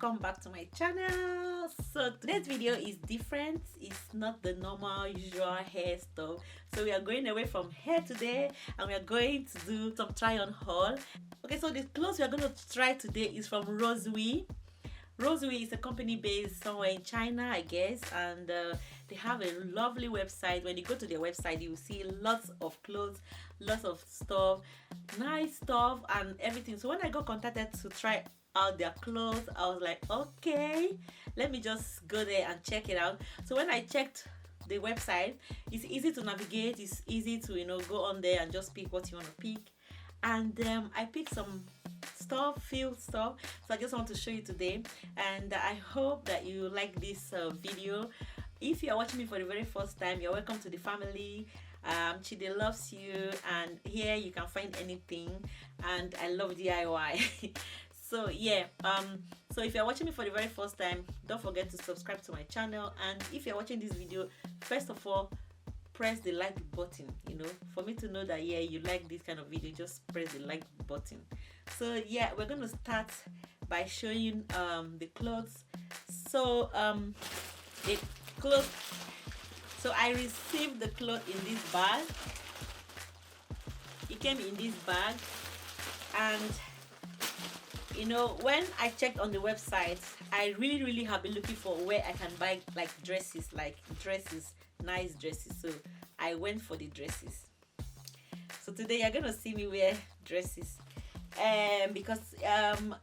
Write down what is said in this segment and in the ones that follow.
welcome back to my channel. So today's video is different. It's not the normal usual hair stuff, so we are going away from hair today and we are going to do some try on haul. Okay, so the clothes we are going to try today is from Rosewe. Rosewe is a company based somewhere in China, I guess, and they have a lovely website. When you go to their website, you will see lots of clothes, lots of stuff, nice stuff and everything. So when I got contacted to try out their clothes, I was like, okay, let me just go there and check it out. So when I checked the website, it's easy to navigate, it's easy to go on there and just pick what you want to pick. And I picked some stuff, few stuff, so I just want to show you today, and I hope that you like this video. If you are watching me for the very first time, you're welcome to the family. Chide loves you, and here you can find anything, and I love DIY. So yeah, so if you're watching me for the very first time, don't forget to subscribe to my channel, and if you're watching this video, first of all, press the like button, for me to know that yeah, you like this kind of video. Just press the like button. So yeah, we're gonna start by showing the clothes. So the clothes, so I received the clothes in this bag. It came in this bag, and when I checked on the website, I really have been looking for where I can buy like dresses, nice dresses. So I went for the dresses. So today you're gonna see me wear dresses, because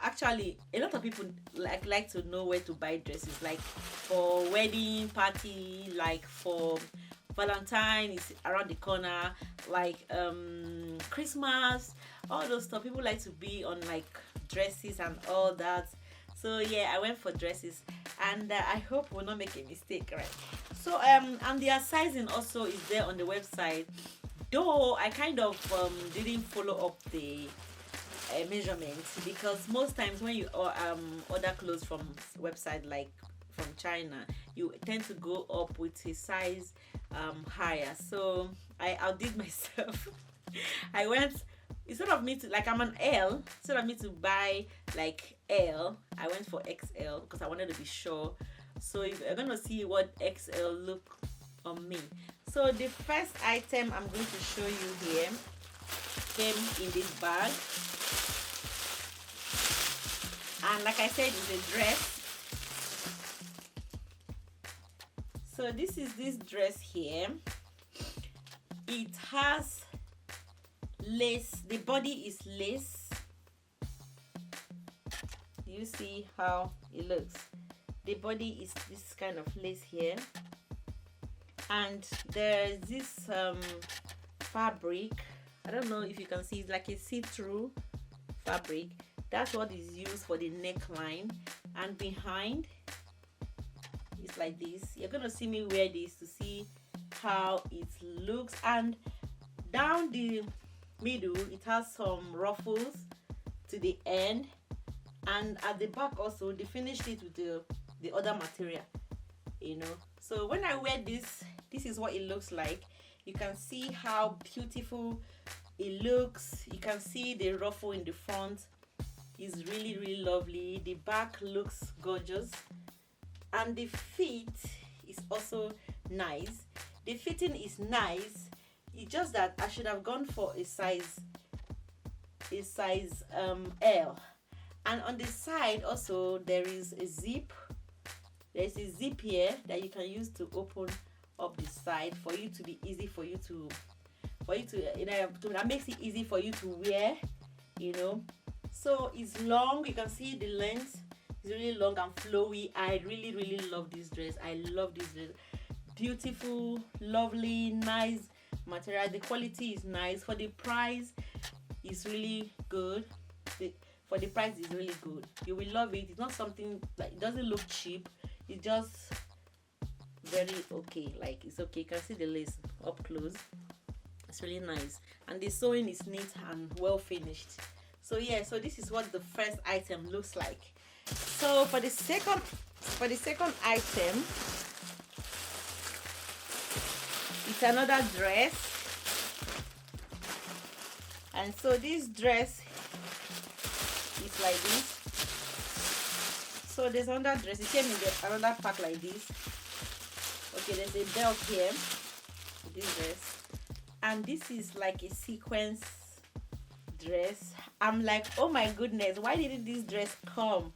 actually a lot of people like to know where to buy dresses, like for wedding party, like for Valentine is around the corner, like Christmas, all those stuff. People like to be on like dresses and all that. So yeah, I went for dresses, and I hope we'll not make a mistake, right? So and their sizing also is there on the website, though I kind of didn't follow up the measurements, because most times when you order clothes from website like from China, you tend to go up with a size higher. So I outdid myself. I went, instead of me to, like, I'm an L, instead of me to buy like L, I went for XL because I wanted to be sure. So if you're gonna see what XL look on me. So the first item I'm going to show you here came in this bag, and like I said, it's a dress. So this is this dress here. It has lace, the body is lace. You see how it looks? The body is this kind of lace here, and there's this fabric. I don't know if you can see, it's like a see-through fabric. That's what is used for the neckline, and behind it's like this. You're gonna see me wear this to see how it looks. And down the middle, it has some ruffles to the end, and at the back also they finished it with the other material, So when I wear this is what it looks like. You can see how beautiful it looks. You can see the ruffle in the front is really lovely. The back looks gorgeous, and the fit is also nice. The fitting is nice. It's just that I should have gone for a size L. And on the side also there is a zip. There's a zip here that you can use to open up the side for you to be easy for you to that makes it easy for you to wear, So it's long. You can see the length is really long and flowy. I really love this dress. I love this dress. Beautiful, lovely, nice material. The quality is nice. For the price, it's really good. For the price is really good. You will love it. It's not something like, it doesn't look cheap. It's just very okay. Like, it's okay. You can see the lace up close. It's really nice, and the sewing is neat and well finished. So yeah, so this is what the first item looks like. So for the second item, it's another dress, and so this dress is like this. So there's another dress. It came in another pack like this. Okay, there's a belt here. This dress, and this is like a sequence dress. I'm like, oh my goodness, why didn't this dress come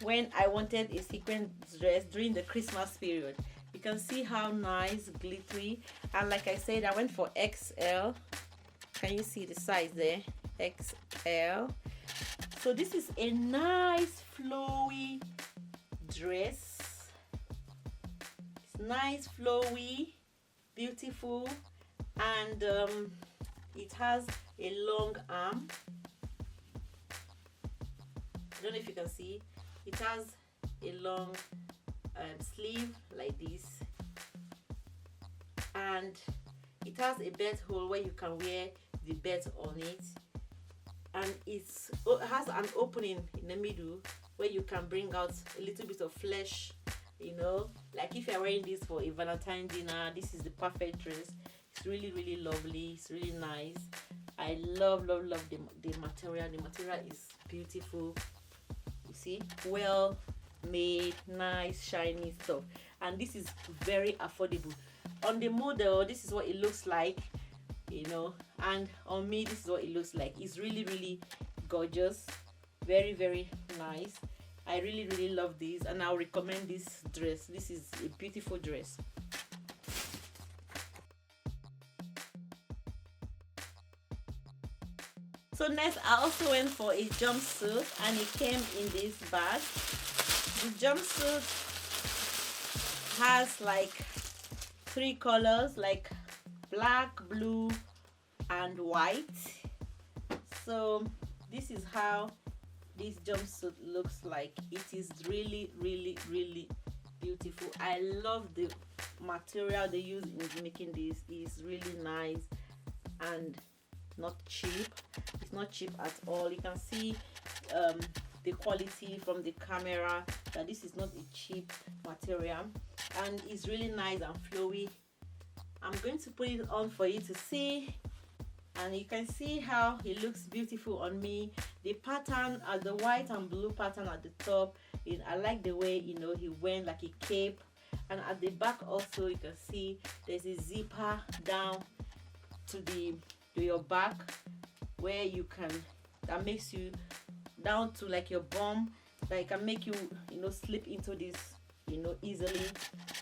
when I wanted a sequence dress during the Christmas period? You can see how nice, glittery, and like I said, I went for XL. Can you see the size there? XL. So this is a nice flowy dress. It's nice, flowy, beautiful, and it has a long arm. I don't know if you can see. It has a long sleeve like this, and it has a belt hole where you can wear the belt on it, and it has an opening in the middle where you can bring out a little bit of flesh, you know, like if you're wearing this for a Valentine dinner, this is the perfect dress. It's really, really lovely. It's really nice. I love the material. The material is beautiful. You see, well made, nice, shiny stuff, and this is very affordable. On the model, this is what it looks like, you know, and on me, this is what it looks like. It's really, really gorgeous, very, very nice. I really, really love this, and I'll recommend this dress. This is a beautiful dress. So next, I also went for a jumpsuit, and it came in this bag. The jumpsuit has like 3 colors, like black, blue, and white. So this is how this jumpsuit looks like. It is really, really, really beautiful. I love the material they use in making this. It's really nice and not cheap. It's not cheap at all. You can see the quality from the camera that this is not a cheap material, and it's really nice and flowy. I'm going to put it on for you to see, and you can see how it looks beautiful on me. The pattern, the white and blue pattern at the top, I like the way, you know, he went like a cape, and at the back also you can see there's a zipper down to your back, where you can, that makes you down to like your bum, that can make you, you know, slip into this, you know, easily.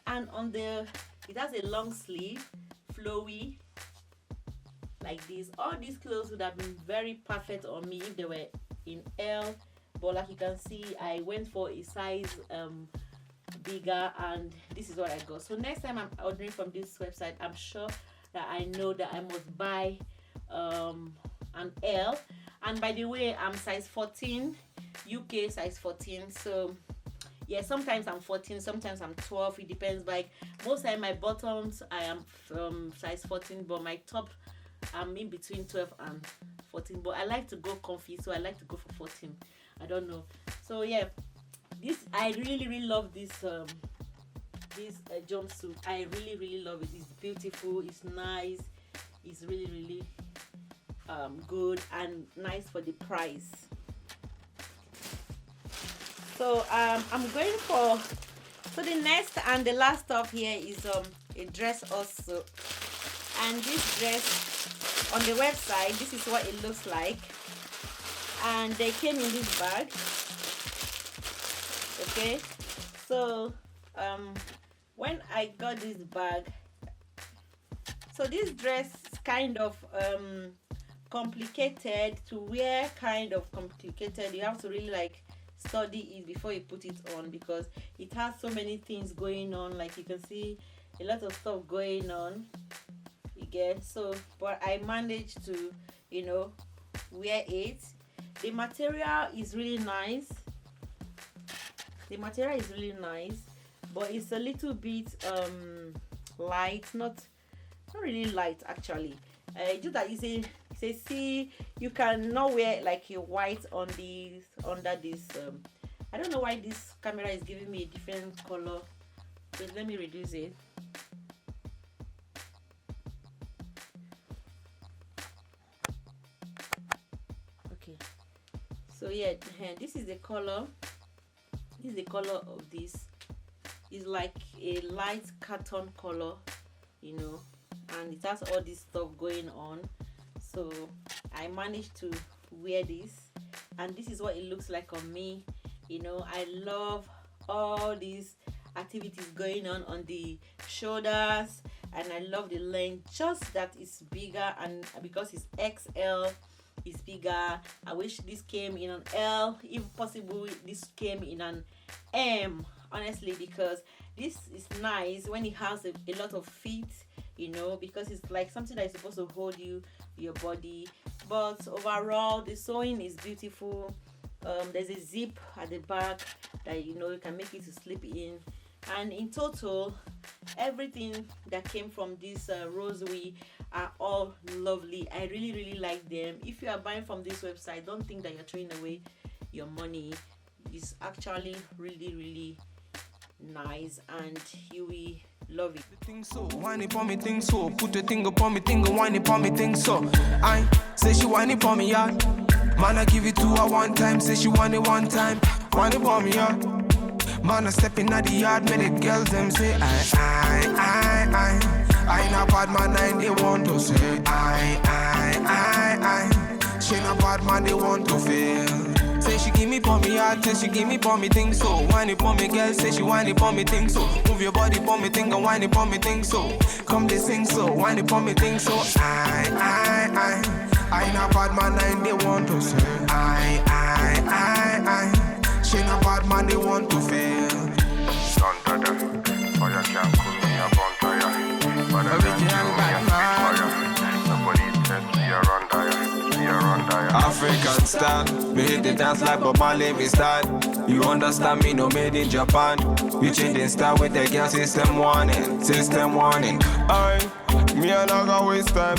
And on the, it has a long sleeve, flowy like this. All these clothes would have been very perfect on me if they were in L, but like you can see, I went for a size bigger, and this is what I got. So next time I'm ordering from this website, I'm sure that I know that I must buy an L. And by the way, I'm size 14, UK size 14. So yeah, sometimes I'm 14, sometimes I'm 12. It depends. Like most of my bottoms, I am size 14, but my top, I'm in between 12 and 14. But I like to go comfy, so I like to go for 14. I don't know. So yeah, this, I really, really love this jumpsuit. I really, really love it. It's beautiful. It's nice. It's really, really good and nice for the price. So I'm going for, so the next and the last stuff here is a dress also, and this dress on the website, this is what it looks like, and they came in this bag. Okay, so when I got this bag, so this dress is kind of complicated to wear, kind of complicated. You have to really like study it before you put it on, because it has so many things going on. Like you can see a lot of stuff going on, you get. So but I managed to, you know, wear it. The material is really nice. The material is really nice, but it's a little bit light, not really light actually. Just that it's a see, you cannot wear like a white on this, under this. I don't know why this camera is giving me a different color, but let me reduce it. Okay, so yeah, this is the color. This is the color of this. It's like a light carton color, you know, and it has all this stuff going on. So I managed to wear this, and this is what it looks like on me. You know, I love all these activities going on the shoulders, and I love the length, just that it's bigger, and because it's XL, it's bigger. I wish this came in an L, if possible this came in an M, honestly, because this is nice when it has a lot of feet, you know, because it's like something that is supposed to hold your body. But overall, the sewing is beautiful. There's a zip at the back that, you know, you can make it to slip in, and in total everything that came from this Rosewe are all lovely. I really like them. If you are buying from this website, don't think that you're throwing away your money. It's actually really nice, and you will love it. Think so, whine it on me, think so. Put the thing upon me, think whine it on me, think so. I say she whine it on me, yeah. Man, I give it to her one time, say she want it one time. Whine it on me, yeah. Man, I step in at the yard, make the girls them say I ain't a bad man, I ain't they want to say I. She ain't a bad man, they want to feel. Say she give me for me heart, say she give me for me thing so. Whine it for me girl, say she whine it for me thing so. Move your body for me thing and whine it for me thing so. Come they sing so, whine it for me thing so. I ain't a bad man, I ain't they want to say I. She ain't a bad man, they want to feel. Don't do that, for you can't cool me a bonfire. But I can't kill me a fire. Somebody said we are on dire, we are on dire. African style, me hit the dance like Bob Marley, me style. You understand me, no made in Japan. You changing style with the girl, system warning. Aye, me a not gonna waste time.